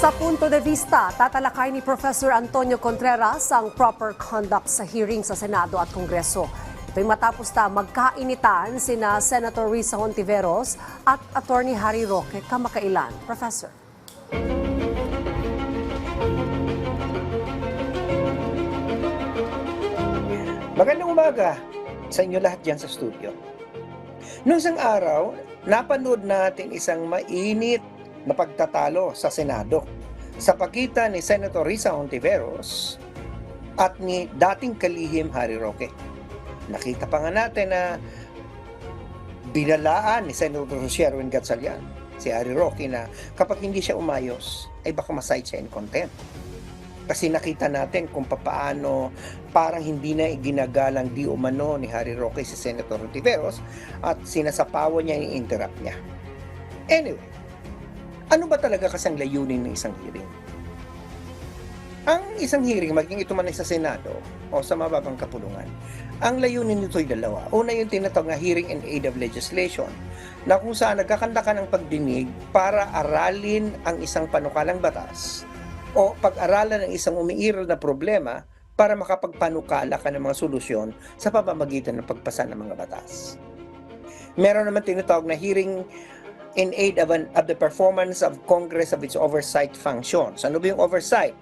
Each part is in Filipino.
Sa punto de vista, tatalakay ni Professor Antonio Contreras ang proper conduct sa hearing sa Senado at Kongreso. Ito'y matapos na magkainitan sina Senator Risa Hontiveros at Attorney Harry Roque kamakailan. Professor. Magandang umaga sa inyo lahat dyan sa studio. Noong isang araw, napanood natin isang mainit na pagtatalo sa Senado sa pagitan ni Senator Risa Hontiveros at ni dating kalihim Harry Roque. Nakita pa nga natin na binalaan ni Senator Sherwin Gatchalian si Harry Roque na kapag hindi siya umayos ay baka maside siya in contempt. Kasi nakita natin kung paano parang hindi na ginagalang di umano ni Harry Roque si Senator Hontiveros at sinasapawan niya, i-interrupt niya. Anyway, ano ba talaga kasang layunin ng isang hearing? Ang isang hearing, maging ito man ay sa Senado o sa mababang kapulungan, ang layunin nito ay dalawa. Una yung tinatawag na hearing in aid of legislation, na kung saan nagkakanta ka ng pagdinig para aralin ang isang panukalang batas o pag-aralan ng isang umiiral na problema para makapagpanukala ka ng mga solusyon sa pamamagitan ng pagpasa ng mga batas. Meron naman tinatawag na hearing in aid of the performance of Congress of its oversight functions. Ano ba yung oversight?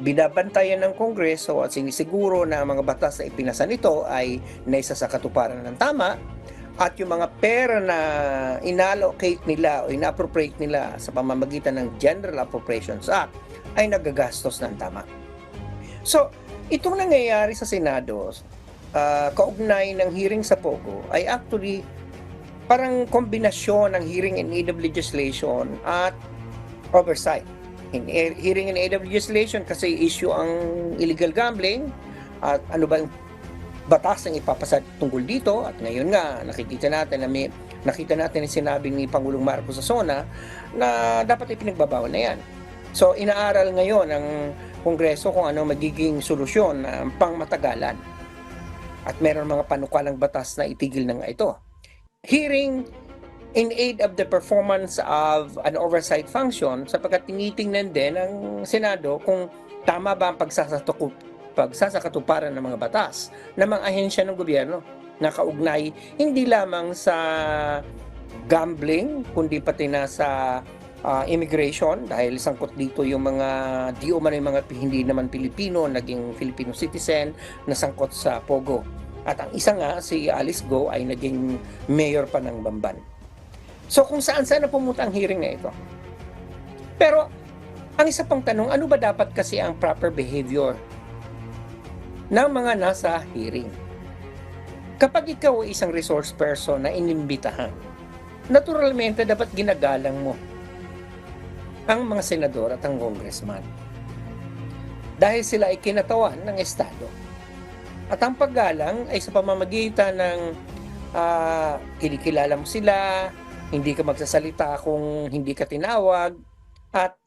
Binabantayan ng Kongreso at sinisiguro na ang mga batas na ipinasa nito ay naisa sa katuparan ng tama at yung mga pera na inallocate nila o inappropriate nila sa pamamagitan ng General Appropriations Act ay nagagastos ng tama. So, itong nangyayari sa Senado, kaugnay ng hearing sa POGO ay actually parang kombinasyon ng hearing in aid of legislation at oversight. Hearing in aid of legislation kasi issue ang illegal gambling at ano ba yung batas ang ipapasa tungkol dito at ngayon nga nakita natin yung sinabi ni Pangulong Marcos sa SONA na dapat ipinagbabawal na yan. So inaaral ngayon ng Kongreso kung ano magiging solusyon na pangmatagalan at meron mga panukalang batas na itigil na nga ito. Hearing in aid of the performance of an oversight function sapagkat tinitingnan din ng Senado kung tama ba ang pagsasakatuparan ng mga batas ng mga ahensya ng gobyerno na kaugnay hindi lamang sa gambling kundi pati na sa immigration dahil sangkot dito yung mga di umano yung mga hindi naman Pilipino naging Filipino citizen na sangkot sa POGO. At ang isa nga, si Alice Go ay naging mayor pa ng Bamban. So kung saan-saan na pumunta ang hearing na ito. Pero, ang isa pang tanong, ano ba dapat kasi ang proper behavior ng mga nasa hearing? Kapag ikaw ay isang resource person na inimbitahan, naturalmente dapat ginagalang mo ang mga senador at ang congressman. Dahil sila ay kinatawan ng Estado. At ang paggalang ay sa pamamagitan ng kinikilala mo sila, hindi ka magsasalita kung hindi ka tinawag, at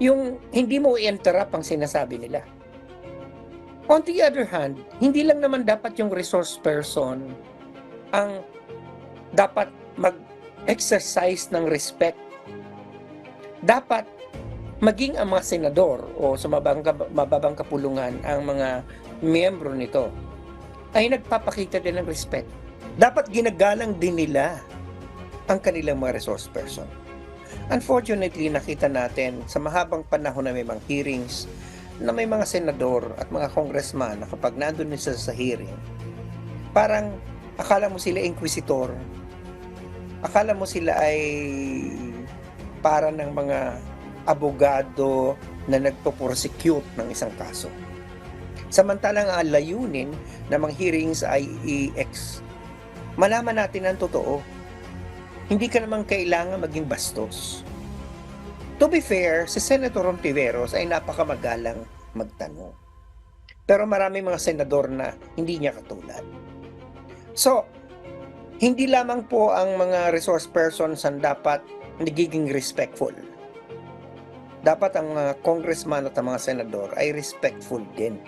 yung hindi mo i-interrupt ang sinasabi nila. On the other hand, hindi lang naman dapat yung resource person ang dapat mag-exercise ng respect. Dapat maging ang mga senador o sa mababang kapulungan ang mga miyembro nito ay nagpapakita din ng respect. Dapat ginagalang din nila ang kanilang mga resource person. Unfortunately, nakita natin sa mahabang panahon na may mga hearings na may mga senador at mga congressman na kapag nandun sila sa hearing, parang akala mo sila inquisitor, akala mo sila ay para ng mga abogado na nagpo-prosecute ng isang kaso. Samantalang ang layunin ng mga hearings ay malaman natin ang totoo. Hindi ka naman kailangan maging bastos. To be fair, si Senator Hontiveros ay napakamagalang magtanong. Pero marami mga senador na hindi niya katulad. So, hindi lamang po ang mga resource persons ang dapat nagiging respectful. Dapat ang congressman at ang mga senador ay respectful din.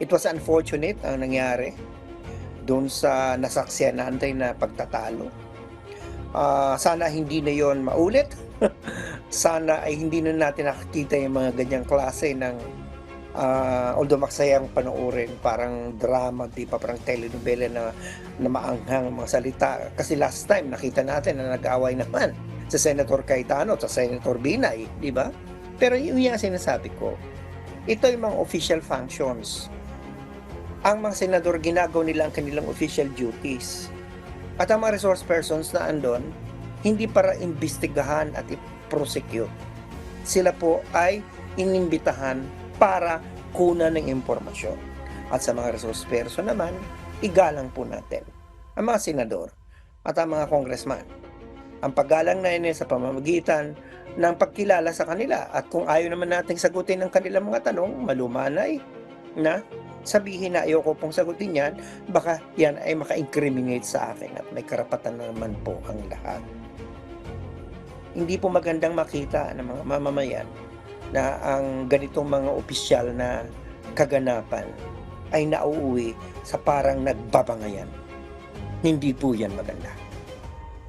It was unfortunate ang nangyari doon sa nasaksihan natin na pagtatalo. Sana hindi na yon maulit sana ay hindi na natin nakikita yung mga ganyang klase ng although maksayang panoorin, parang drama, di pa parang telenovela na maanghang mga salita. Kasi last time nakita natin na nag-away naman sa Senator Cayetano at sa Senator Binay, di ba? Pero yun yung sinasabi ko, ito yung mga official functions. Ang mga senador ginagawa nila ang kanilang official duties. At ang mga resource persons na andon, hindi para imbestigahan at i-prosecute. Sila po ay inimbitahan para kunan ng impormasyon. At sa mga resource person naman, igalang po natin ang mga senador at ang mga congressman. Ang paggalang na yun sa pamamagitan ng pagkilala sa kanila. At kung ayaw naman nating sagutin ang kanilang mga tanong, malumanay na sabihin na ayoko pong sagutin yan, baka yan ay maka-incriminate sa akin at may karapatan naman po ang lahat. Hindi po magandang makita ng mga mamamayan na ang ganitong mga opisyal na kaganapan ay nauuwi sa parang nagbabangayan. Hindi po yan maganda.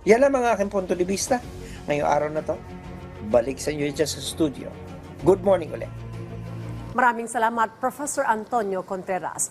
Yan ang mga aking punto de vista ngayong araw na to. Balik sa inyo dyan sa studio. Good morning ulit. Maraming salamat, Professor Antonio Contreras.